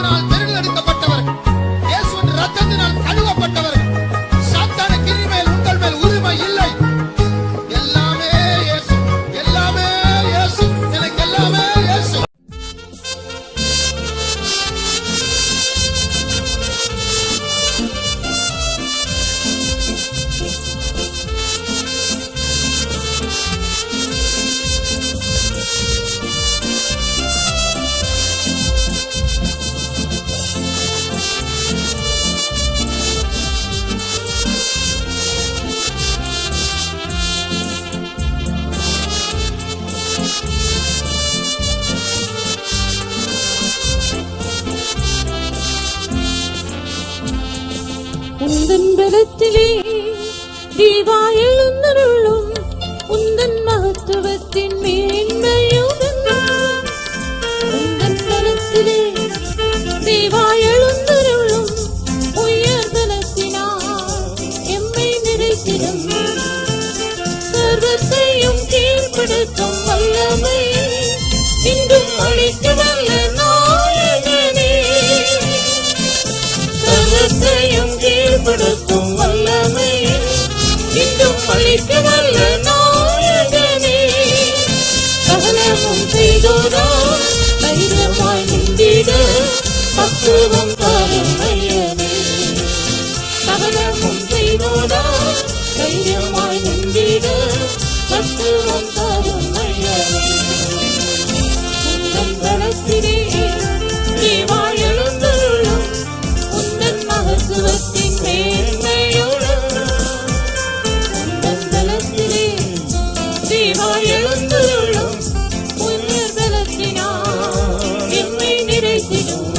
நாமத்தினால் தெரிந்தெடுக்கப்பட்டவர்கள், இயேசுவின் இரத்தத்தினால் கழுவப்பட்டவர்கள். சாத்தானுக்கு இனிமேல் உங்கள் மேல் உரிமை இல்லை. எல்லாமே இயேசு, எல்லாமே இயேசு, எனக்கு எல்லாமே இயேசு. உந்தன் பலத்திலே தேவா எழுந்தருளும், உந்தன் மகத்துவத்தின் மேன்மையுடன். உந்தன் பலத்திலே தேவா எழுந்தருளும், உயர்தலத்தினால் எம்மை நிறைத்திடும். சர்வத்தையும் கீழ்ப்படுத்தும் வல்லமை இன்றும் அளிக்க வல்ல நாயகனே. சர்வத்தையும் கீழ்ப்படுத்தும் வல்லமை இன்றும் அளிக்க வல்ல நாயகனே. சகலமும் செய்தோரால் தைரியமாய் நின்றிட பக்குவம் தரும் ஐயனே. சகலமும் செய்தோரால் தைரியமாய் நின்றிட பக்குவம் தரும் ஐயனே. உந்தன் பலத்திலே தேவா எழுந்தருளும், உந்தன் மகத்துவத்தின் மேன்மையுடன். உந்தன் பலத்திலே தேவா எழுந்தருளும், உயர்தலத்தினால் எம்மை நிறைத்திடும்.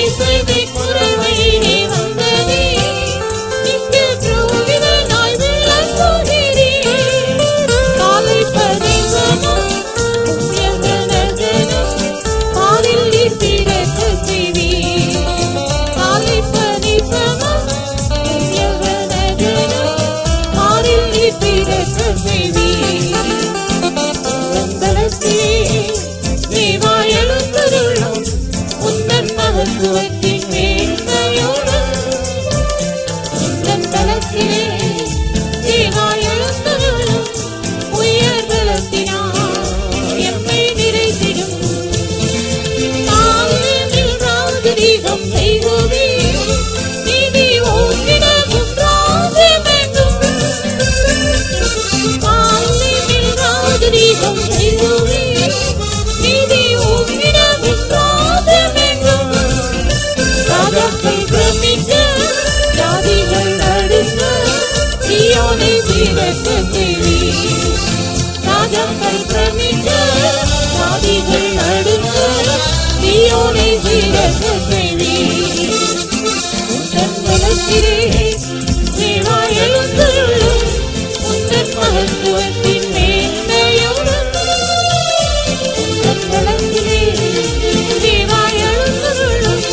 இசைவை குறைவையிலே வந்ததே நித்திய புரோகிதனாய் விளங்குகிறீர். காலை பரிசமும் புண்ணியவனதனும் காலில் நீர் பிறக்க செய்வீர். காலை பரிசமும் புண்ணியவனதனும் காலில் நீர் பிறக்க செய்வீர். தேவாய் எழுந்தருளும் உந்தன் மகத்துவத்தின் மேன்மையோடு உந்தன் தலத்திலே தேவாய் எழுந்தருளும் உயர் தலத்தினால் எம்மை நிறைத்திடும். காலில் ராஜரீகம் செய்வோமே நீதி ஓங்கிடமும் ராஜமெங்கும். காலில் ராஜரீகம் செய்வோமே நீதி ஓங்கிடமும் ராஜமெங்கும். ராஜாக்கள் பிரமிக்க ஜாதிகள் நடுங்க சீயோனை சீரக்க செய்வீர். ராஜாக்கள் பிரமிக்க ஜாதிகள் நடுங்க சீயோனை சீரக்க செய்வீர். உந்தன் வலத்திலே தேவாய் எழுந்தருளும் உந்தன் மகத்துவத்தின் மேன்மையோடு உந்தன் வலத்திலே தேவாய் எழுந்தருளும்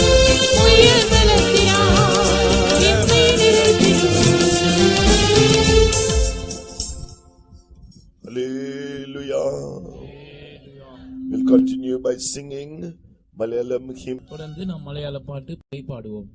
உயர் தலத்தினால் எம்மை நிறைத்திடும். Hallelujah. We'll continue by singing Malayalam hymn. தொடர்ந்து நாம் மலையாள பாட்டு பாடுவோம்.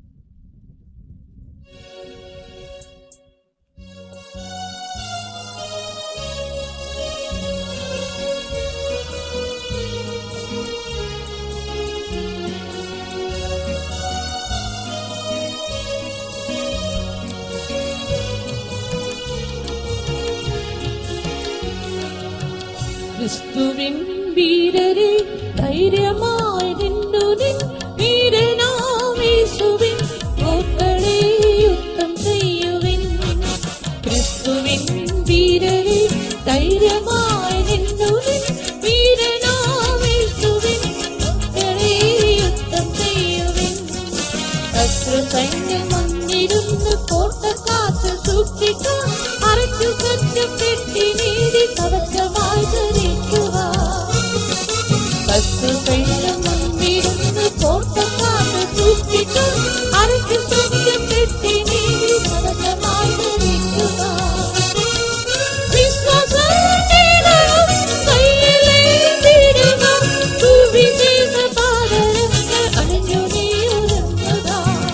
கிறிஸ்துவின் வீரரே தைரியமாய் நின்று நின் வீரனாம் இயேசுவின் போர்க்களே யுத்தம் செய்யுவின். கிறிஸ்துவின் வீரரே தைரியமாய் நின்று நின் வீரனாம் இயேசுவின் போர்க்களே யுத்தம் செய்யுவின். சத்ரு சைன்யம் வந்திருந்து கோட்டை காத்து சூழ்ச்சிக்க அரைக்கு சத்தம் பெட்டி நீதி கவச்சமாய் தரிக்குவார். சத்ரு சைன்யம் வந்திருந்து கோட்டை காத்து சூழ்ச்சிக்க அரைக்கு சத்தம் பெட்டி நீதி கவச்சமாய் தரிக்குவார். விசுவாசம் நீடலும் கையிலே தீடுவார். சுவிசேஷ பாதரங்கள் அணிஞ்சு நீ ஒழுங்குதார்.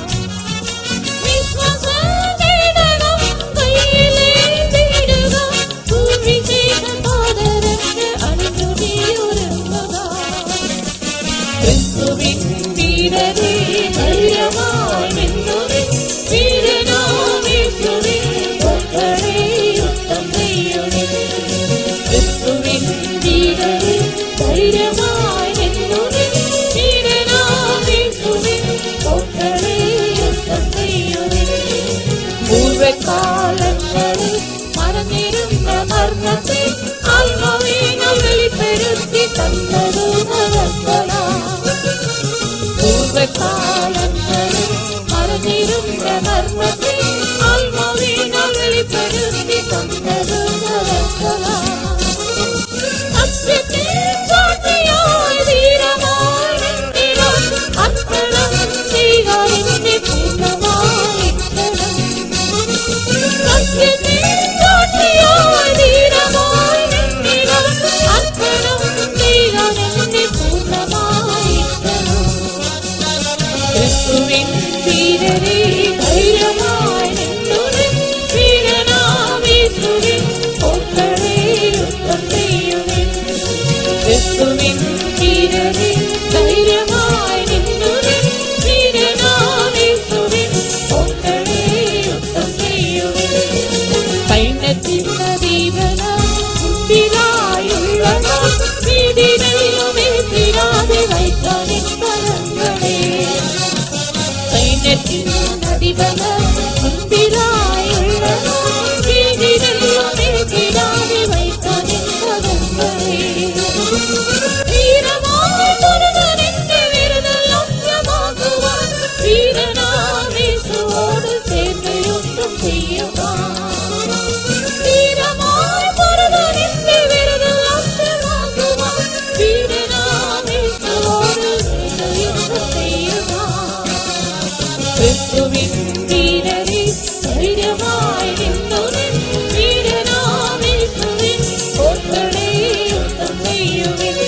கிறிஸ்துவின் வீரரே தைரியமாய் நின்று வீரனாம் இயேசுவின் போர்க்களே யுத்தம் செய்யுவின். கிறிஸ்துவின் வீரரே தைரியமாய் நின்று வீரனாம் இயேசுவின் போர்க்களே யுத்தம் செய்யுவின். பூர்வ காலங்களில் மறந்திருந்த மரணத்தை ஆத்மாவினால் வெளிப்படுத்தி தந்தது மறக்கலாம். பூர்வ காலங்களில் மறந்திருந்த மரணத்தை ஆத்மாவினால் வெளிப்படுத்தி தந்தது மறக்கலாம். சத்தியத்தின் சாட்சியாய் வீரமாய் நின்றார். அர்ப்பணம் செய்தார் என்னை பூர்ணமாய் நின்றனர். சத்தியத்தின் சாட்சியாய் வீரமாய் நின்றார். அர்ப்பணம் செய்தார் என்னை பூர்ணமாய் நின்றனர். கிறிஸ்துவின் வீரரே தைரியமாய் நின்று வீரனாம் இயேசுவின் போர்க்களே யுத்தம் செய்யுவின். கிறிஸ்துவின் வீரரே தைரியமாய் நின்று வீரனாம் இயேசுவின் போர்க்களே யுத்தம் செய்யுவின். சைன்யத்தின் அதிபனாம் முன்பிலாயுள்ளதாம் நீதி வெல்லுமே திராது வைத்தாரின் கரங்களே. சைன்யத்தின் அதிபனாம் கிறிஸ்துவின் வீரரே தைரியமாய் நின்றுவின் வீரனாம் இயேசுவின் போர்க்களை யுத்தம் செய்யுவின்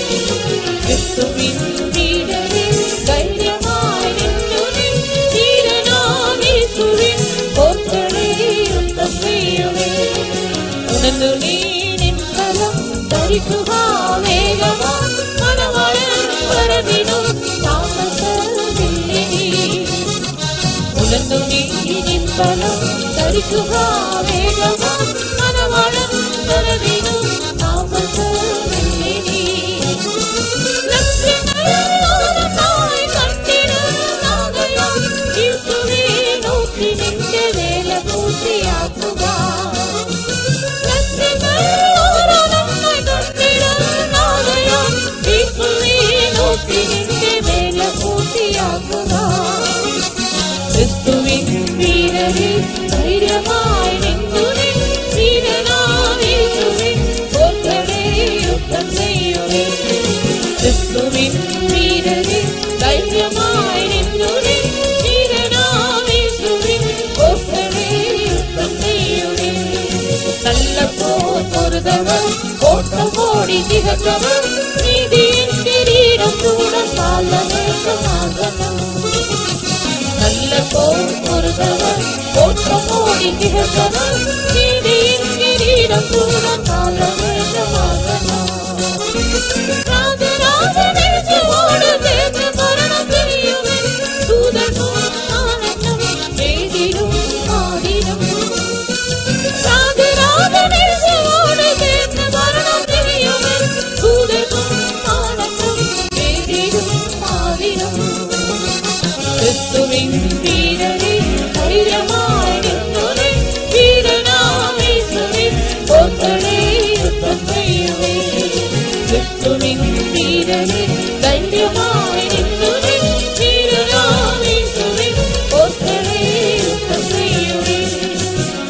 கிறிஸ்துவின் வீரரே தைரியமாய் நின்றுவின் வீரனாம் இயேசுவின் போர்க்களை யுத்தம் செய்யுவின் உணர்ந்து நீ நின் பலம் தரிக்குவா வேகமா மனவாளன் வரவினும் தாமசமில்லை உணர்ந்து நீ நின் பலம் தரிக்குவா வேகமா மனவாளன் வரவினும் தாமசமில்லை லட்சியமாய் கட்டிட நாகையாம் இயேசுவே நோக்கி நின்ற வேலை பூர்த்தியாக்குவா கிறிஸ்துவின் வீரரே தைரியமாய் நின்றுவின் வீரனாம் இயேசுவின் போர்க்களை யுத்தம் செய்யுவின் கிறிஸ்துவின் வீரரே தைரியமாய் நின்றுவின் வீரனாம் இயேசுவின் போர்க்களை யுத்தம் செய்யுவின் நல்ல போர் பொருதவர் ஓட்டம் ஓடி திகழ்ந்தவர் நீதியின் கிரீடம் கூட காலமேகமாகணும் நல்ல போர் பொருதவர் ஓட்டம் ஓடி திகழ்ந்தவர் நீதியின் கிரீடம் கூட காலமேகமாகணும் ராஜராஜனேசுவோடு சேர்ந்து மரணம் தெரியுவின் தூதனும் ஆனந்தம் வேதிலும் ஆதிலும் ராஜராஜனேசுவோடு சேர்ந்து மரணம் தெரியுவின் தூதனும் ஆனந்தம் வேதிலும் ஆதிலும் கிறிஸ்துவின் வீரரே தைரியமாய் நின்றுவின் வீரனாம் இயேசுவின் போர்க்களை யுத்தம் செய்யுவின் கிறிஸ்துவின் வீரரே தைரியமாய் நின்றுவின் வீரனாம் இயேசுவின் போர்க்களை யுத்தம் செய்யுவின்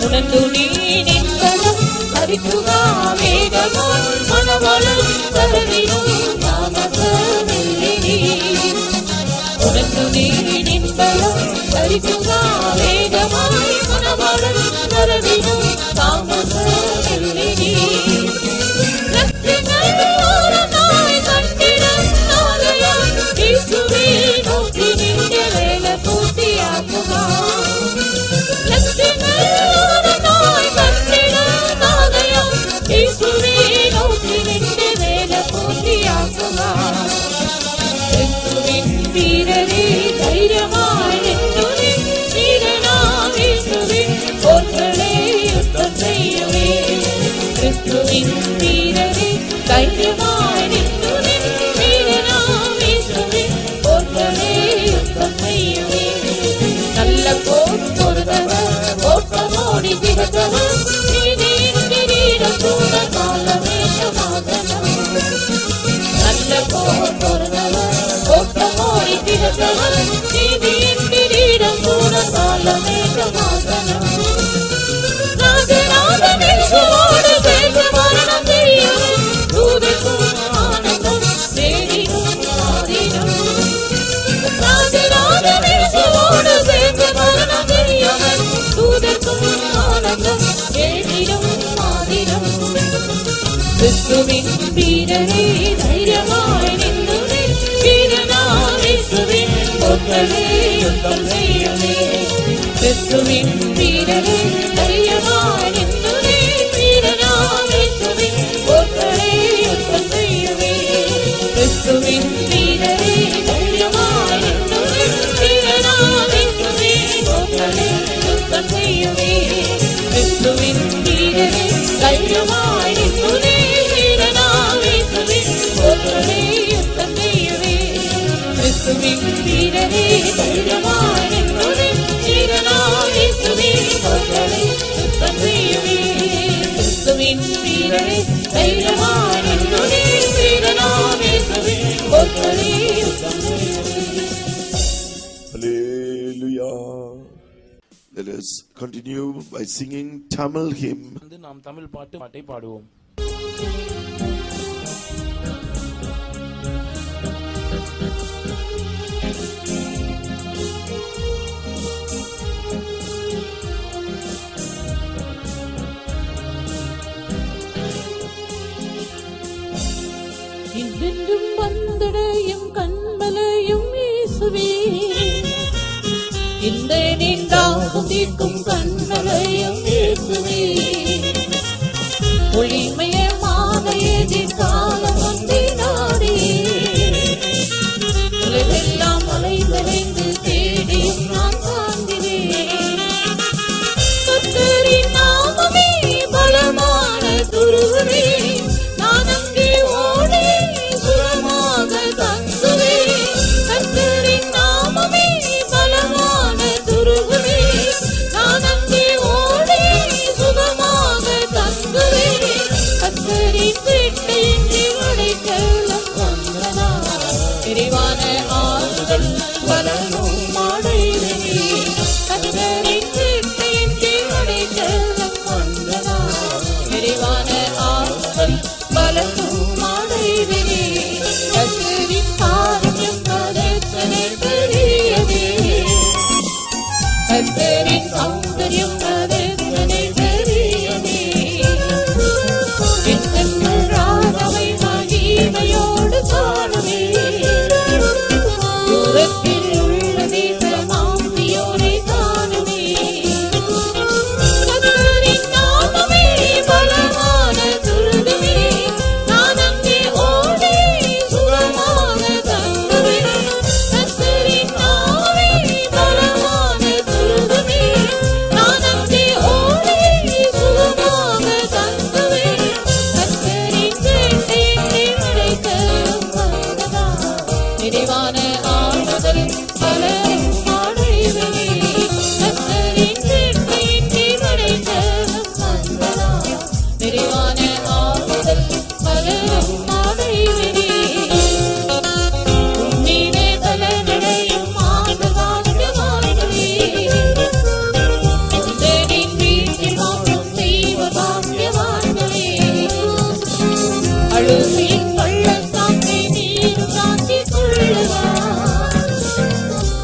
உணர்ந்து நீ நின் பலம் தரிக்குவா வேகமா மனவாளன் வரவினும் தாமசமில்லை உணர்ந்து நீ நின் பலம் தரிக்குவா வேகமாய் மனவாளன் வரவினும் தாமசமில்லை லட்சியமாய் கட்டிட நாகையாம் இயேசுவே நோக்கி நின்ற வேலை பூர்த்தியாக்குவா லட்சியமாய் கட்டிட நாகையாம் இயேசுவே நோக்கி நின்ற வேலை பூர்த்தியாக்குவா கிறிஸ்துவின் வீரரே தைரியமாய் நின்றுவின் வீரனாம் இயேசுவின் போர்க்களை யுத்தம் செய்யுவின் கிறிஸ்துவின் வீரரே தைரியமாய் நின்றுவின் வீரனாம் இயேசுவின் போர்க்களை யுத்தம் செய்யுவின் நல்ல போர் பொருதவர் ஓட்டம் ஓடி திகழ்ந்தவர் நீதியின் கிரீடம் கூட காலமேகமாகணும் நல்ல போர் பொருதவர் ஓட்டம் ஓடி திகழ்ந்தவர் நீதியின் கிரீடம் கூட காலமேகமாகணும் ராஜராஜனேசுவோடு சேர்ந்து மரணம் தெரியுவின் தூதனும் ஆனந்தம் வேதிலும் ஆதிலும் ராஜராஜனேசுவோடு சேர்ந்து மரணம் தெரியுவின் தூதனும் ஆனந்தம் வேதிலும் ஆதிலும் கிறிஸ்துவின் வீரரே தைரியமாய் நின்றுவின் வீரனாம் இயேசுவின் போர்க்களை யுத்தம் செய்யுவின் கிறிஸ்துவின் வீரரே தைரியமாய் நின்றுவின் வீரனாம் இயேசுவின் போர்க்களை யுத்தம் செய்யுவின் கிறிஸ்துவின் வீரரே தைரியமாய் நின்றுவின் வீரனாம் இயேசுவின் போர்க்களை யுத்தம் செய்யுவின் கிறிஸ்துவின் வீரரே தைரியமாய் நின்றுவின் வீரனாம் இயேசுவின் போர்க்களை யுத்தம் செய்யுவின் கிறிஸ்துவின் வீரரே தைரியமாய் நின்றுவின் வீரனாம் இயேசுவின் போர்க்களை யுத்தம் செய்யுவின் கிறிஸ்துவின் வீரரே தைரியமாய் நின்றுவின் வீரனாம் இயேசுவின் போர்க்களை யுத்தம் செய்யுவின். Hallelujah. Let us continue by singing Tamil hymn. நாம் தமிழ் பாட்டை பாடுவோம். இயேசுவே இந்த நீண்டாகும் தீர்க்கும் கண்மலையும் இயேசுவே ஒளிமயமான எதிர்காலம் ஒன்றை நாடி உலகெல்லாம் அலைவரைந்து தேடியும் நான் காண்கிறேன். கர்த்தரின் நாமமே பலமான துருவமே, நான் அங்கே ஓடி சுகமாக தங்குவேன். கர்த்தரின் நாமமே பலமான துருவமே, நான் அங்கே ஓடி சுகமாக தங்குவேன். கர்த்தரின் வீட்டை அடைக்கலம் வந்தனா, விரிவான ஆறுதல் பலனும் அடைவேனே. கர்த்தரின் வீட்டை அடைக்கலம் வந்தனா, விரிவான ஆறுதல் பலனும் அடைவேனே. கர்த்தரின் காரியம் அதற்கென பெரியதே, கர்த்தரின் சௌந்தர்யம் அதற்கென பெரியதே. எங்கள் ராகவை மகிமையோடு காணுவே, தூரத்தில் உள்ள தேசமாம் சீயோனை காணுவே. கர்த்தரின் நாமமே பலமான துருகமே, நான் அங்கே ஓடி சுகமாக தங்குவேன். கர்த்தரின் நாமமே பலமான துருகமே, நான் அங்கே ஓடி சுகமாக தங்குவேன். கர்த்தரின் வேட்டையை அடைக்கலம் வந்தனா, நிறைவான ஆறுதல் பலனும் அடைவேனே. கர்த்தரின் வேட்டையை அடைக்கலம் வந்தனா, நிறைவான ஆறுதல் பலனும் அடைவேனே. உன்னிலே தலநிலையும் ஆண்டு பாக்கியவான்களே, உந்தனின் வீட்டில் வாழும் தெய்வ பாக்கியவான்களே. அழுகையின் பள்ளத்தாக்கை நீரும் தாங்கிக் கொள்ளுவார்,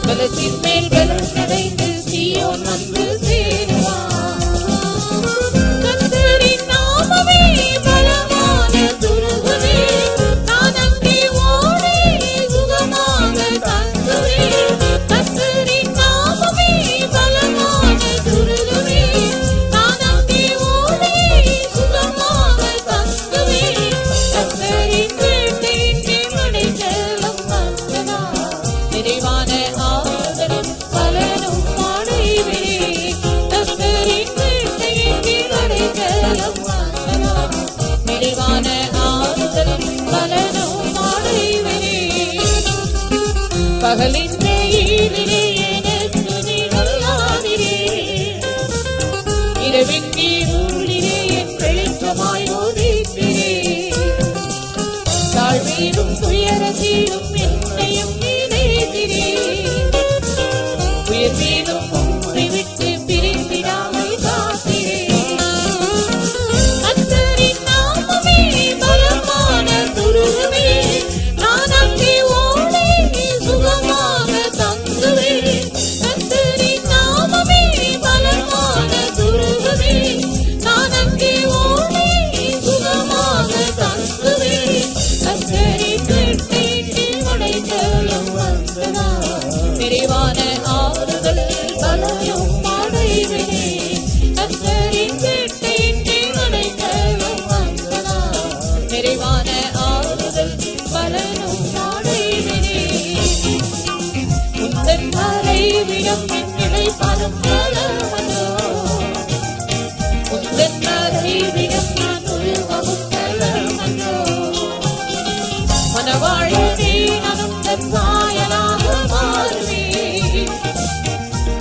பலத்தின் மேல் பலம் அடைந்து சீயோன் வந்து சேருவார். கர்த்தரின் நாமமே பலமான துருகமே, நான் அங்கே ஓடி சுகமாக தங்குவேன். கர்த்தரின் நாமமே பலமான துருகமே, நான் அங்கே ஓடி சுகமாக தங்குவேன். கர்த்தரின் வேட்டையின்றி அடைக்கலம் வந்தனா, நிறைவான ஆறுதலும் பலனும் அடைவேனே. கர்த்தரின் வேட்டையின்றி அடைக்கலம் வந்தனா, நிறைவான ஆறுதலும் பலனும் அடைவேனே. பகலின் வெயிலிலே எனக்கு நிழலாகிறே, இரவின் இருளிலே என் வெளிச்சமாய் ஒளிக்கிறேன். தாழ்விலும் துயரத்திலும் என்னையும் நினைக்கிறேன், உயர்விலும் உம்மை விட்டு பிரிந்திடாமல் காக்கிறேன். கர்த்தரின் நாமமே பலமான துருகமே, நான் அங்கே ஓடி சுகமாக தங்குவேன். கர்த்தரின் நாமமே பலமான துருகமே, நான் அங்கே ஓடி சுகமாக தங்குவேன். கர்த்தரின் வீட்டை அடைக்கலம் வந்தனா, நிறைவான ஆறுதல் பலனும் அடைவேனே. கர்த்தரின் வீட்டை அடைக்கலம் வந்தனா, நிறைவான ஆறுதல் பலனும் அடைவேனே. உந்தன் மறைவிடம் என் நிலைப்பாடும் பலமன்றோ, உந்தன் மறைவிடம் நான் உருவமும் பலமன்றோ. மனவாழ்வே நானும் தன் சாயலாக மாறுவேன்,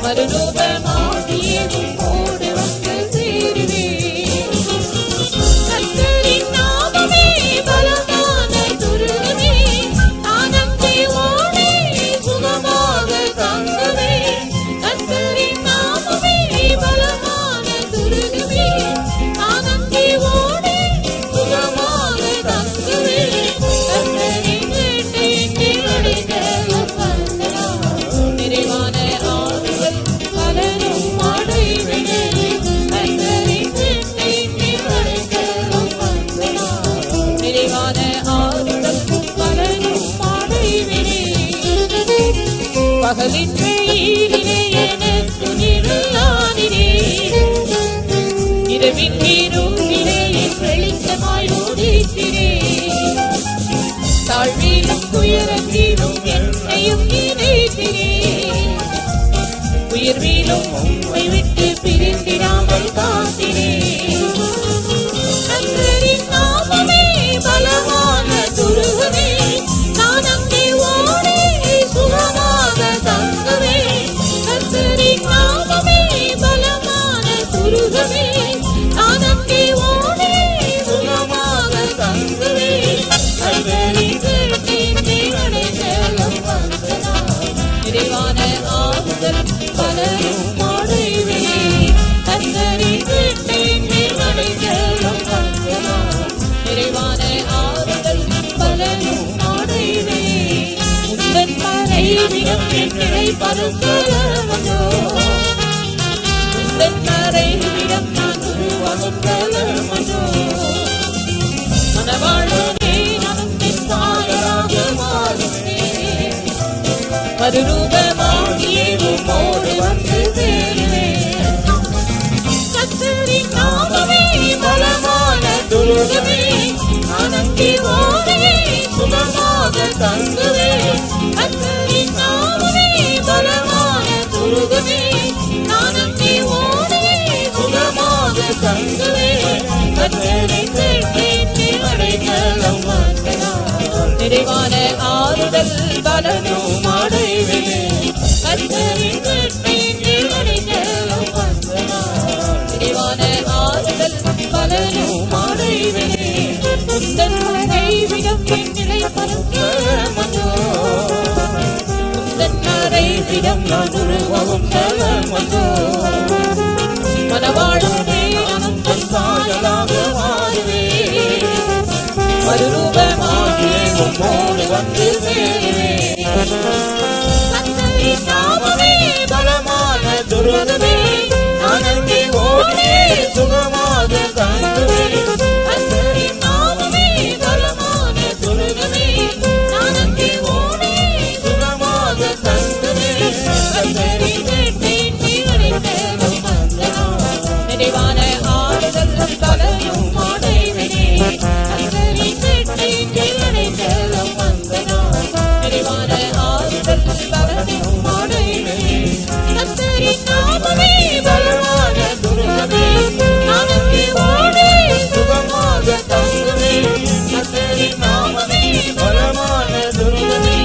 மறுரூபமாகியே உம்மோடு வந்து சேருவேன். கர்த்தரின் நாமமே பலமான துருகமே, நான் அங்கே ஓடி சுகமாக தங்குவேன். கர்த்தரின் நாமமே பலமான துருகமே, நான் அங்கே ஓடி சுகமாக தங்குவேன். கர்த்தரின் வேட்டையின்றி அடைக்கலம் வந்தனா, நிறைவான ஆறுதல் பகலின் வெயிலிலே எனக்கு நிழலானினே, இரவின் இருளிலே என் வெளிச்சமாய் உதிக்கிறே. தாழ்விலும் துயரத்திலும் என்னையும் இணைக்கிறே, உயர்விலும் உம்மை விட்டு பிரிந்திடாமல் காத்திரே. கர்த்தரின் நாமமே பலமான துருகமே, நான் அங்கே ஓடி சுகமாக தங்குவே. கர்த்தரின் நாமமே பலமான துருகமே, நான் அங்கே ஓடி சுகமாக தங்குவே. கர்த்தரின் கருத்தினை அடைக்கலம் வந்ததால் நிறைவான ஆறுதல் பலரும் அடைவே. கர்த்தரின் கருத்தினை அடைக்கலம் வந்ததால் நிறைவான ஆறுதல் பலரும் அடைவே. உந்தன் மறைவிடம் என்னை பருத்தலமோ, உந்தன் மறைவிடம் நான் உருவாகும் தலமோ. மனவாழனே நமக்கு சாயலாக மாறுவேன், மறுரூபமாகியே உம்மோடு வந்து சேருவேன். கர்த்தரின் நாமமே பலமான துருகமே, நான் அங்கே ஓடி சுகமாக தங்குவேன். கர்த்தரின் நாமமே பலமான துருகமே, நான் அங்கே ஓடி சுகமாக தங்குவேன். கர்த்தரின் கருத்தினை அடைக்கலம் வந்ததால் நிறைவான ஆறுதல் பலனும் அடைவேன். கர்த்தரின் கருத்தினை அடைக்கலம் வந்ததால் நிறைவான ஆறுதல் பலனும் அடைவேன். உந்தன் மறைவிடம் என் நிலை பருத்தலமோ, உந்தன் மறைவிடம் நான் உருவாகும் தலமோ. மனவாழனே நமக்கு சாயலாக மாறுவேன், மறுரூபமாகியே உம்மோடு வந்து சேருவேன். கர்த்தரின் நாமமே பலமான துருகமே, நான் அங்கே ஓடி சுகமாக தங்குவேன். கர்த்தரின் நாமமே பலமான துருகமே, நான் அங்கே ஓடி சுகமாக தங்குவேன். கர்த்தரின் கருத்தினை அடைக்கலம் வந்ததால் நிறைவான ஆறுதல் பலனும் அடைவேன். கர்த்தரின் கருத்தினை அடைக்கலம் வந்ததால் நிறைவான ஆறுதல் பலனும் அடைவேன். கர்த்தரின் நாமமே பலமான துருகமே, நான் அங்கே ஓடி சுகமாக தங்குவேன். கர்த்தரின் நாமமே பலமான துருகமே,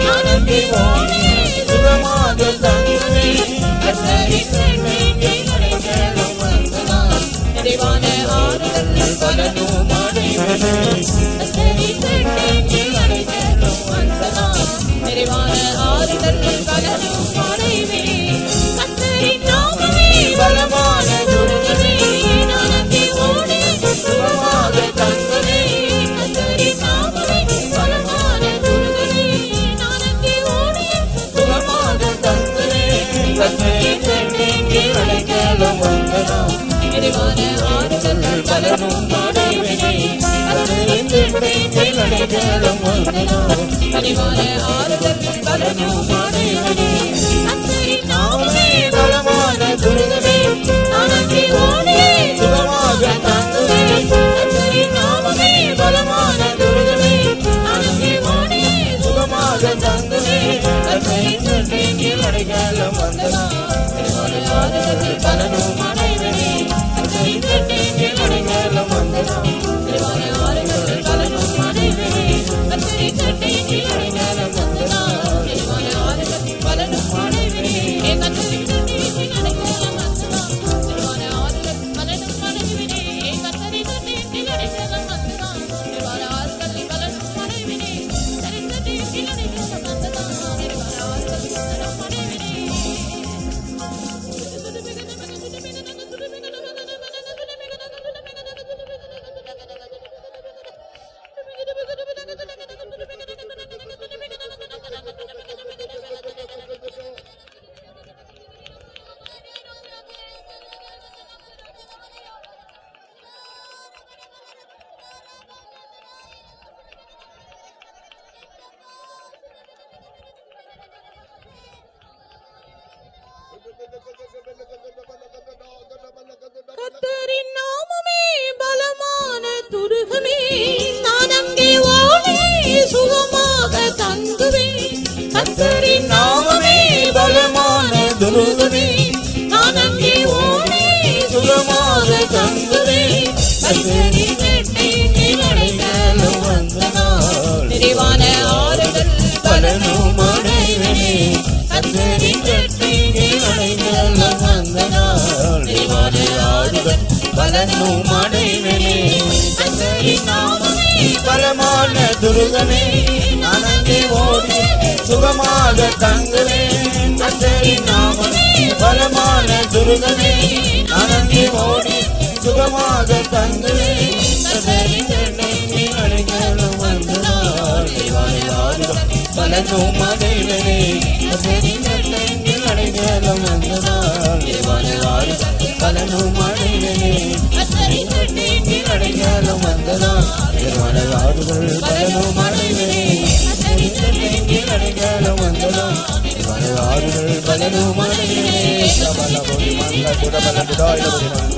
நான் அங்கே ஓடி சுகமாக தங்குவேன். கர்த்தரின் கருத்தினை அடைக்கலம் வந்ததால் நிறைவான ஆறுதல் பலனும் அடைவேன். கர்த்தரின் கருத்தினை அடைக்கலம் வந்ததால் நிறைவான ஆறுதல் பலனும் அடைவேன். கர்த்தரின் நாமமே பலமான துருகமே, நான் அங்கே ஓடி சுகமாக தங்குவேன். கர்த்தரின் நாமமே பலமான துருகமே, நான் அங்கே ஓடி சுகமாக தங்குவேன். கர்த்தரின் கருத்தினை அடைக்கலம் வந்ததால் நிறைவான ஆறுதல் பலனும் அடைவேன். கர்த்தரின் கருத்தினை அடைக்கலம் வந்ததால் நிறைவான ஆறுதல் பலனும் அடைவேன். கர்த்தரின் நாமமே பலமான துருகமே, நான் அங்கே ஓடி சுகமாக தங்குவேன். கர்த்தரின் நாமமே பலமான துருகமே, நான் அங்கே ஓடி சுகமாக தங்குவேன். கர்த்தரின் கருத்தினை அடைக்கலம் வந்ததால் நிறைவான ஆறுதல் பலனும் அடைவேன். கர்த்தரின் கருத்தினை அடைக்கலம் வந்ததால் நிறைவான ஆறுதல் பலனும் அடைவேன். கர்த்தரின் கருத்தினை அடைக்கலம் வந்ததால் நிறைவான ஆறுதல் நான் அங்கே ஓடி சுகமாக தங்குவேன். கர்த்தரின் நாமமே பலமான துருகமே, நான் அங்கே ஓடி சுகமாக தங்குவேன். கர்த்தரின் வெற்றியின் அடைக்கலம் வந்த நாள், நிறைவான ஆறுதல் பலனும் அடைவேனே. கர்த்தரின் வெற்றியின் அடைக்கலம் வந்த நாள், நிறைவான ஆறுதல் பலனும் அடைவேனே. கர்த்தரின் நாமமே பலமான துருகமே, நான் அங்கே ஓடி சுகமாக தங்குவேன். கர்த்தரின் நாமமே பலமான துருகமே, நான் அங்கே ஓடி சுகமாக தங்குவேன். கர்த்தரின் வெற்றியின் அடைக்கலம் வந்த நாள், நிறைவான ஆறுதல் பலனும் அடைவேனே. கர்த்தரின் வெற்றியின் அடைக்கலம் வந்த நாள், நிறைவான ஆறுதல் பலனும் அடைவேனே. கர்த்தரின் வெற்றியின் அடைக்கலம் வந்த நாள், நிறைவான ஆறுதல் பலனும் அடைவேனே. கர்த்தரின் வெற்றியின் அடைக்கலம் வந்த நாள், நிறைவான ஆறுதல் பலனும் அடைவேனே. சபலபோதி மங்க சுடபலதுடாய் மங்க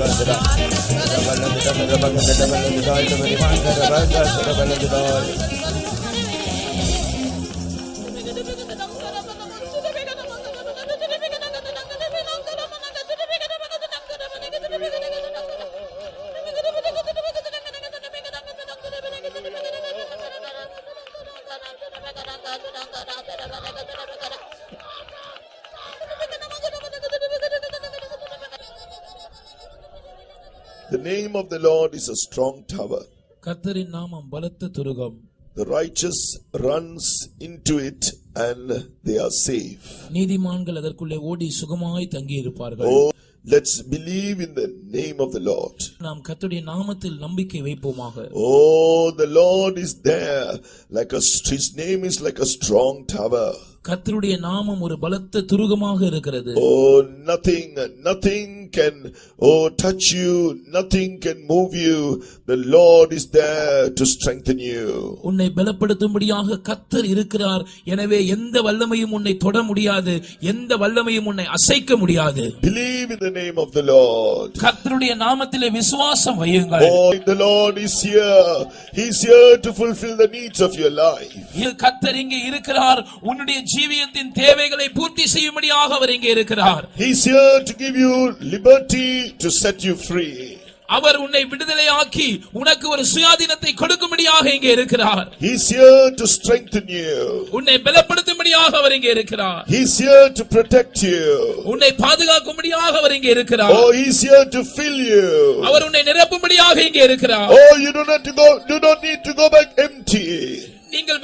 The name of the Lord is a strong tower. கர்த்தரின் நாமம் பலத்த Thurugam. The righteous runs into it and they are safe. நீதிமான்கள் அதற்குள்ளே ஓடி சுகமாய் தங்கி இருப்பார்கள். Oh, let's believe in the name of the Lord. நாம் கர்த்தருடைய நாமத்தில் நம்பிக்கை வைப்போமாக. Oh, the Lord is there like his name is like a strong tower. கர்த்தருடைய நாமம் ஒரு பலத்த துருகமாக இருக்கிறது. Oh, nothing can touch you, nothing can move you. The Lord is there to strengthen you. உன்னை பலப்படுத்தும்படியாக கர்த்தர் இருக்கிறார். எனவே எந்த வல்லமையும் உன்னை தொட முடியாது, எந்த வல்லமையும் உன்னை அசைக்க முடியாது. Believe in the name of the Lord. கர்த்தருடைய நாமத்திலே விசுவாசம் வையுங்கள். Oh, the Lord is here. He is here to fulfill the needs of your life. கர்த்தர் இங்கே இருக்கிறார். உன்னுடைய ஜீவியத்தின் தேவைகளை பூர்த்தி செய்யும்படியாக அவர் இங்கே இருக்கிறார். He is here to give you liberty, to set you free. அவர் உன்னை விடுதலையாக்கி உனக்கு ஒரு சுயாதீனத்தை கொடுக்கும்படியாக இங்கே இருக்கிறார். He is here to strengthen you. உன்னை பலப்படுத்தும்படியாக அவர் இங்கே இருக்கிறார். He is here to protect you. உன்னை பாதுகாக்கும்படியாக அவர் இங்கே இருக்கிறார். Oh, he is here to fill you. அவர் உன்னை நிரப்பும்படியாக இங்கே இருக்கிறார். Oh, you do not need to go back empty. நீங்கள்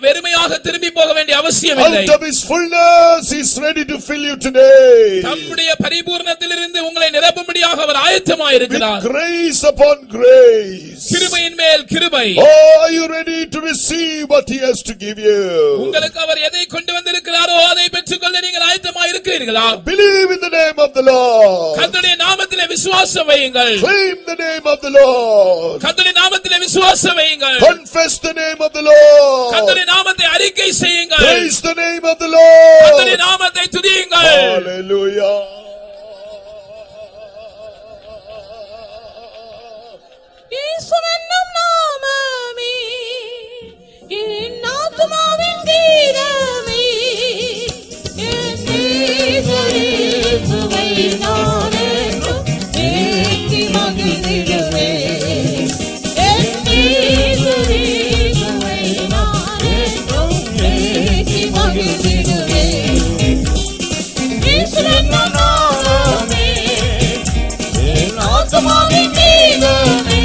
வெறுமையாக திரும்பி போக வேண்டிய அவசியம் இல்லை. Out of his fullness he is ready to fill you today. தம்முடைய பரிபூரணத்திலிருந்து உங்களை நிரப்பும்படியாக அவர் ஆயத்தமாய் இருக்கிறார். With grace upon grace. கிருபையின் மேல் கிருபை. Oh, are you ready to receive what he has to give you? உங்களுக்கு அவர் எதை கொண்டு வந்திருக்கிறாரோ அதை பெற்றுக்கொள்ள நீங்கள் ஆயத்தமாய் இருக்கிறீர்களா? Believe in the name of the Lord. கர்த்தருடைய நாமத்திலே விசுவாசம் வையுங்கள். Claim the name of the Lord. கர்த்தருடைய நாமத்திலே விசுவாசம் வையுங்கள். Confess the name of the Lord. கர்த்தருடைய நாமத்தை அறிக்கை செய்யுங்கள். Praise the name of the Lord. கர்த்தருடைய நாமத்தை துதியுங்கள். Hallelujah. இயேசுவின் நாமமே என் ஆத்துமாவின் கீதமே, என் இயேசுவை நான் என்றும் ஏற்றி மகிழ்ந்திடுவேன். என் இயேசுவை நான் என்றும் ஏற்றி மகிழ்ந்திடுவேன். இயேசுவின் நாமமே என் ஆத்துமாவின் கீதமே,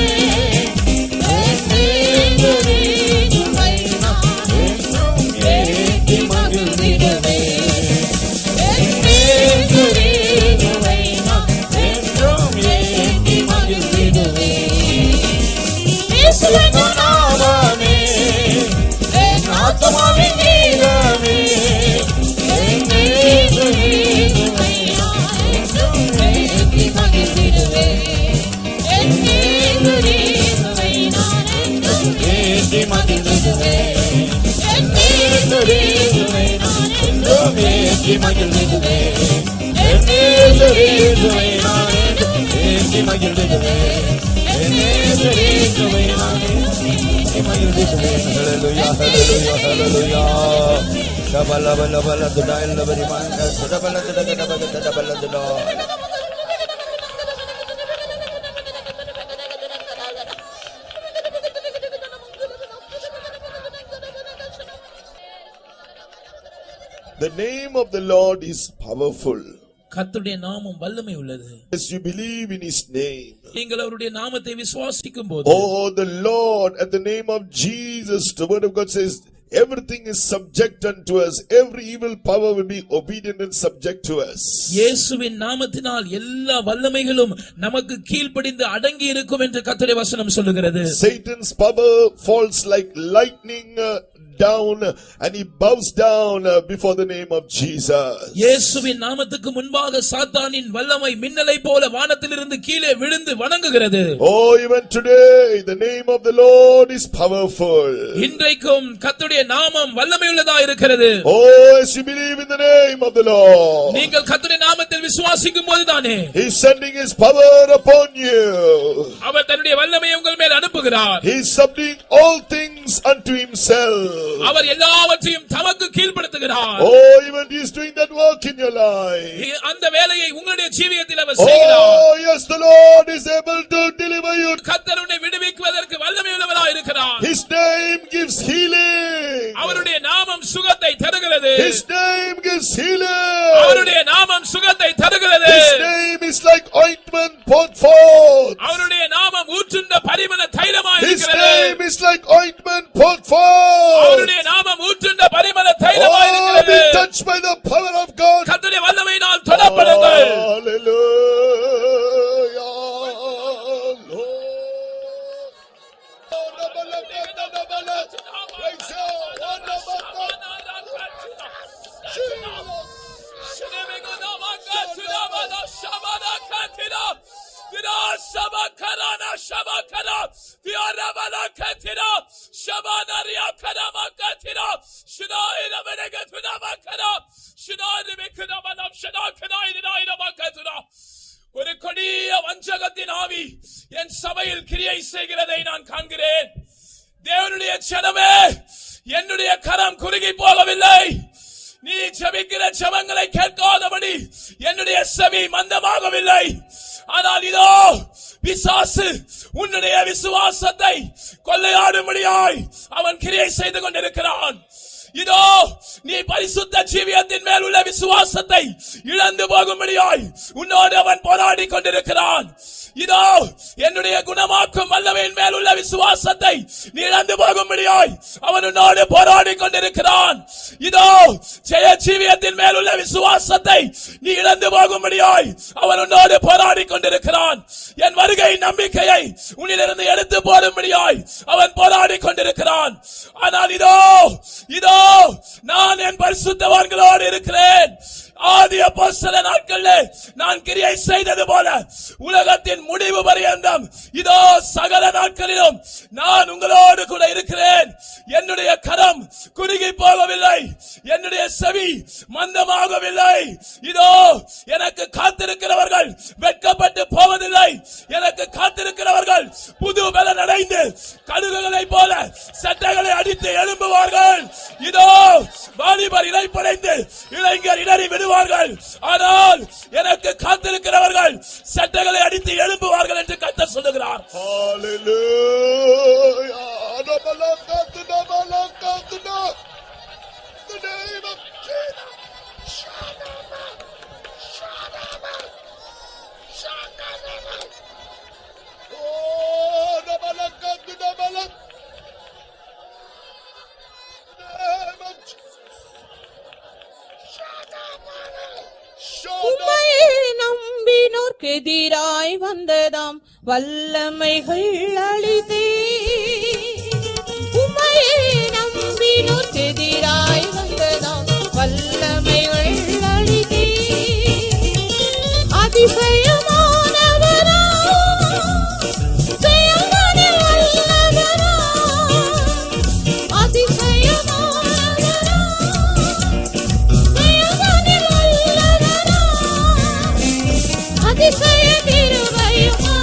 The name of the Lord is powerful. கர்த்தருடைய நாமம் வல்லமை உள்ளது. As you believe in His name. நீங்கள் அவருடைய நாமத்தை விசுவாசிக்கும் போது, Oh, the Lord, at the name of Jesus, the word of God says, everything is subject unto us. Every evil power will be obedient and subject to us. இயேசுவின் நாமத்தினால் எல்லா வல்லமைகளும் நமக்கு கீழ்ப்படிந்து அடங்கி இருக்கும் என்று கர்த்தருடைய வசனம் சொல்லுகிறது. Satan's power falls like lightning down and he bows down before the name of Jesus. இயேசுவின் நாமத்துக்கு முன்பாக சாத்தானின் வல்லமை மின்னலை போல வானத்திலிருந்து கீழே விழுந்து வணங்குகிறது. Oh, even today the name of the Lord is powerful. இன்றைக்கும் கர்த்தருடைய நாமம் வல்லமையுள்ளதா இருக்கிறது. Oh, as you believe in the name of the Lord, நீங்கள் கர்த்தருடைய நாமத்தில் விசுவாசிக்கும் போதுதானே He is sending His power upon you. அவர் தன்னுடைய வல்லமையை உங்கள் மேல் அனுப்புகிறார். He is subduing all things unto Himself. அவர் எல்லாவற்றையும் தமக்கு கீழ்ப்படுத்துகிறார். Oh, even He is doing that work in your life. அந்த வேலையை உங்களுடைய ஜீவியத்தில் அவர் செய்கிறார். Oh, yes, the Lord is able to deliver you. கர்த்தர் உன்னை விடுவிக்குவதற்கு வல்லமையுள்ளவராய் இருக்கிறார். His name gives healing. அவருடைய நாமம் சுகத்தை தருகிறது. His name gives healing. அவருடைய நாமம் சுகத்தை தருகிறது. His name is like ointment poured forth. அவருடைய நாமம் ஊற்றுண்ட பரிமள தைலமாய் His இருக்கிறது. name is like ointment poured forth. அவருடைய நாமம் ஊற்றுண்ட பரிமள தைலமாய் Oh, இருக்கிறது. be touched by the power of God. கர்த்தருடைய வல்லமையினால் தொடப்படுங்கள். Hallelujah. ஒரு கொடிய வஞ்சகத்தின் ஆவி என் சபையில் கிரியை செய்கிறதை நான் காண்கிறேன். தேவனுடைய ஜனமே, என்னுடைய கரம் குறுகி போகவில்லை. நீ ஜெபிக்கிற ஜெபங்களை கேட்காதபடி என்னுடைய செவி மந்தமாகவில்லை. ஆனால் இதோ பிசாசு உன்னுடைய விசுவாசத்தை கொள்ளையாடும்படியாய் அவன் கிரியை செய்து கொண்டிருக்கிறான். இதோ நீ பரிசுத்த ஜீவியத்தின் மேல் உள்ள விசுவாசத்தை இழந்து போகும்படியாய் உன்னோடு அவன் போராடி கொண்டிருக்கிறான். இதோ என்னுடைய குணமாக்கும் வல்லமையின் மேல் உள்ள விசுவாசத்தை நீ இழந்து போகும்படியாய் அவன் உன்னோடு போராடி கொண்டிருக்கிறான். இதோ ஜெய ஜீவியத்தின் மேல் உள்ள விசுவாசத்தை நீ இழந்து போகும்படியாய் அவன் உன்னோடு போராடி கொண்டிருக்கிறான். என் வருகை நம்பிக்கையை உன்னிலிருந்து எடுத்து போடும்படியாய் அவன் போராடி கொண்டிருக்கிறான். ஆனால் இதோ இதோ நான் என் பரிசுத்தவான்களோடு இருக்கிறேன். ஆதி அப்போஸ்தல நாட்களில் நான் கிரியை செய்தது போல உலகத்தின் முடிவு பரியந்தம் இதோ சகல நாட்களிலும் நான் உங்களோடு கூட இருக்கிறேன். என்னுடைய கரம் குறுகி போகவில்லை, என்னுடைய செவி மந்தமாகவில்லை. இதோ எனக்கு காத்திருக்கிறவர்கள் வெட்கப்பட்டு போவதில்லை. எனக்கு காத்திருக்கிறவர்கள் புது பலன் அடைந்து கழுகுகளை போல சட்டைகளை அடித்து எழும்புவார்கள். இதோ வாலிபர் இளைப்படைந்து இளைஞர் இடறி விடுவார்கள். ஆனால் எனக்கு காத்திருக்கிறவர்கள் சட்டைகளை அடித்து எழும்புவார்கள் என்று கர்த்தர் சொல்லுகிறார். Hallelujah. The name of Jesus. Oh, the name of Jesus. உம்மையே நம்பினோர்க்கு எதிராய் வந்ததாம் வல்லமைகள் அழித்தே. உம்மையே நம்பினோர்க்கு எதிராய் வந்ததாம் வல்லமைகள் அழித்தே. அதிசயமானவரா, செயல்களில் வல்லவரா, அதிசயமானவரா, செயல்களில் வல்லவரா, அதிசய கிருபையுமா,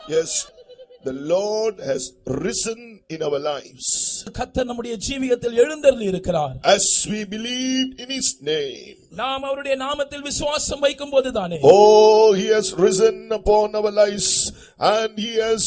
Yes, the Lord has risen in our lives. கர்த்தர் நம்முடைய ஜீவியத்தில் எழுந்தருளி இருக்கிறார். As we believe in His name. நாம் அவருடைய நாமத்தில் விசுவாசம் வைக்கும் போதுதானே. Oh, He has risen upon our lives and He has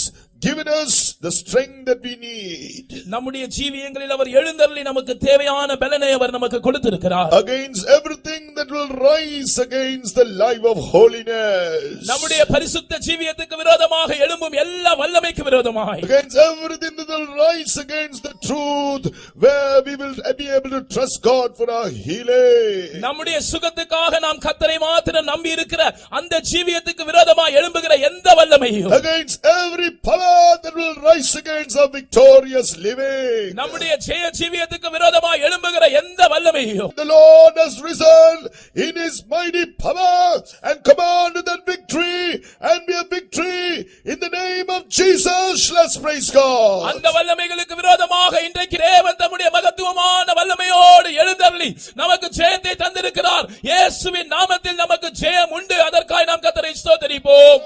given us the strength that we need. நம்முடைய ஜீவியங்களில் அவர் எழுந்தருளி நமக்கு தேவையான பலனை அவர் நமக்கு கொடுத்திருக்கிறார். Against everything that will rise against the life of holiness. நம்முடைய பரிசுத்த ஜீவியத்துக்கு விரோதமாக எழும்பும் எல்லா வல்லமைக்கு விரோதமாய். Against everything that will rise against the truth, where we will be able to trust God for our healing. நம்முடைய சுகத்துக்காக நாம் கர்த்தரை மாத்திரம் நம்பி இருக்கிற அந்த ஜீவியத்துக்கு விரோதமாய் எழும்புகிற எந்த வல்லமையும். Against every power that will rise against our victorious living. நம்முடைய ஜெய ஜீவியத்துக்கு விரோதமாய் எழும்புகிற எந்த வல்லமையும். The Lord has risen in His mighty power and commanded that victory, and we have victory in the name of Jesus. Let's praise God. அந்த வல்லமைகளுக்கு விரோதமாக இன்றைக்கு தேவன் தம்முடைய மகத்துவமான வல்லமையோடு எழுந்தருளி நமக்கு ஜெயத்தை தந்திருக்கிறார். இயேசுவின் நாமத்தில் நமக்கு ஜெயம் உண்டு. அதற்காக நாம் கர்த்தரை ஸ்தோத்திரிப்போம்.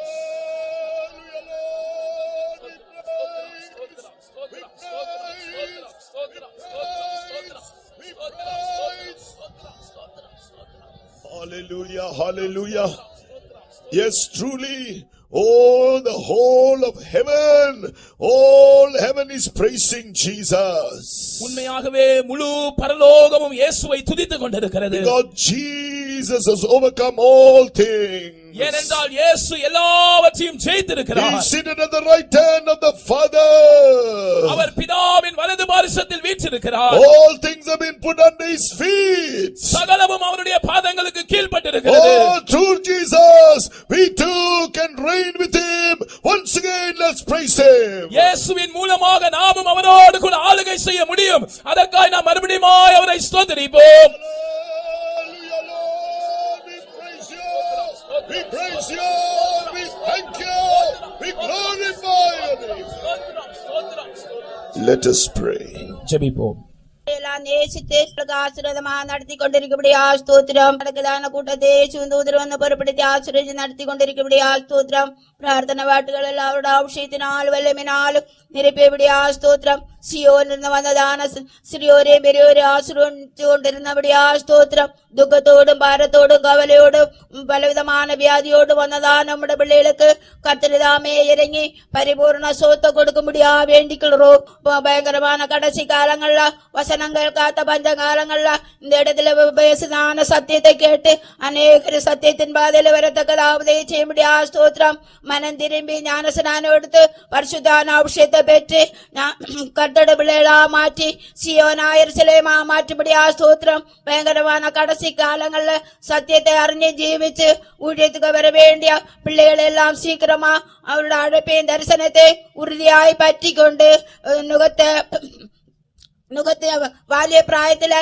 Hallelujah, hallelujah. Yes, truly. Oh, the whole of heaven, all heaven is praising Jesus. உண்மையாகவே முழு பரலோகமும் இயேசுவை துதித்துக் கொண்டிருக்கிறது. God, Jesus has overcome all things. ஏனென்றால் இயேசு எல்லாவற்றையும் ஜெயித்திருக்கிறார். He is seated at the right hand of the Father. அவர் பிதாவின் வலது பாரிசத்தில் வீற்றிருக்கிறார். All things have been put under His feet. சகலமும் அவருடைய பாதங்களுக்கு கீழ்ப்பட்டிருக்கிறது. Oh, through Jesus, we too can reign with Him. Once again, let's praise Him. இயேசுவின் மூலமாக நாமும் அவரோடு கூட ஆளுகை செய்ய முடியும். அதற்காக நாம் மறுபடியும் அவரை ஸ்தோத்திரிப்போம். We praise you, we thank you, we glorify your name. Let us pray. ஜெபிப்போம். நேசித்து ஆசீர்வாதமாக நடத்தி கொண்டிருக்கபடியா ஸ்தோத்திரம். நடக்கதான கூட்டத்தை சுந்தூதர் வந்து பொறுப்படுத்தி ஆசீர்வதித்து நடத்தி கொண்டிருக்கபடியா ஸ்தோத்திரம். பிரார்த்தனை வாட்டுகள் எல்லாம் அவருடைய அபிஷேகத்தினால் வல்லமையினால் நிரப்பியபடியா ஸ்தோத்திரம். சியோன் இருந்து வந்ததான சிறியோரே பெரியோரே ஆசீர்வதித்து கொண்டிருந்தபடியா ஸ்தோத்திரம். துக்கத்தோடும் பாரத்தோடும் கவலையோடும் பலவிதமான வியாதியோடு வந்ததான நம்முடைய பிள்ளைகளுக்கு கர்த்தரிதாமே இறங்கி பரிபூர்ண சோத்தை கொடுக்கும்படியா வேண்டிக்கிறோம். பயங்கரமான கடைசி காலங்கள்ல வசனங்கள் காத்த பஞ்ச காலங்கள்ல இந்த இடத்துல பேசுதான சத்தியத்தை கேட்டு அநேகர் சத்தியத்தின் பாதையில வரத்தக்கதாவது செய்யும்படியா ஸ்தோத்திரம். மனம் திரும்பி ஞானஸ்நானம் எடுத்து பரிசுத்தான அபிஷேகத்தை பெற்று கர்த்தருடைய பிள்ளைகளா மாற்றி சியோனா எருசலேமா மாற்றும்படியா ஸ்தோத்திரம். பயங்கரமான கடைசி காலங்கள்ல சத்தியத்தை அறிஞ்சு ஜீவிச்சு ஊழியத்துக்கு வர வேண்டிய பிள்ளைகள் எல்லாம் சீக்கிரமா அவருடைய அழைப்பின் தரிசனத்தை உறுதியாய் பற்றி கொண்டு நுகத்தை வாலிய பிராயத்துல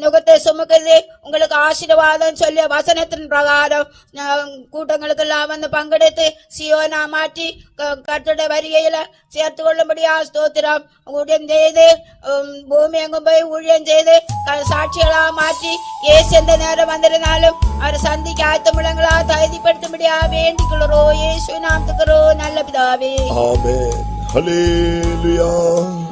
நுகத்தை சுமக்குது உங்களுக்கு ஆசீர்வாதம் சொல்லி வசனத்தின் பிரகாரம் கூட்டங்களுக்கு எல்லாம் வந்து பங்கெடுத்து சியோனா மாற்றி கர்த்தருடைய வருகையில சேர்த்து கொள்ளும்படியா ஸ்தோத்திரம். ஊழியம் செய்து பூமி எங்கும் போய் ஊழியம் செய்து சாட்சிகளா மாற்றி ஏசு எந்த நேரம் வந்திருந்தாலும் அவர் சந்திக்க ஆயத்தமுள்ளங்களா தகுதிப்படுத்தும்படியா வேண்டிக்கிறோம். இயேசு நாமத்துக்கு நல்ல பிதாவே. Amen. Hallelujah.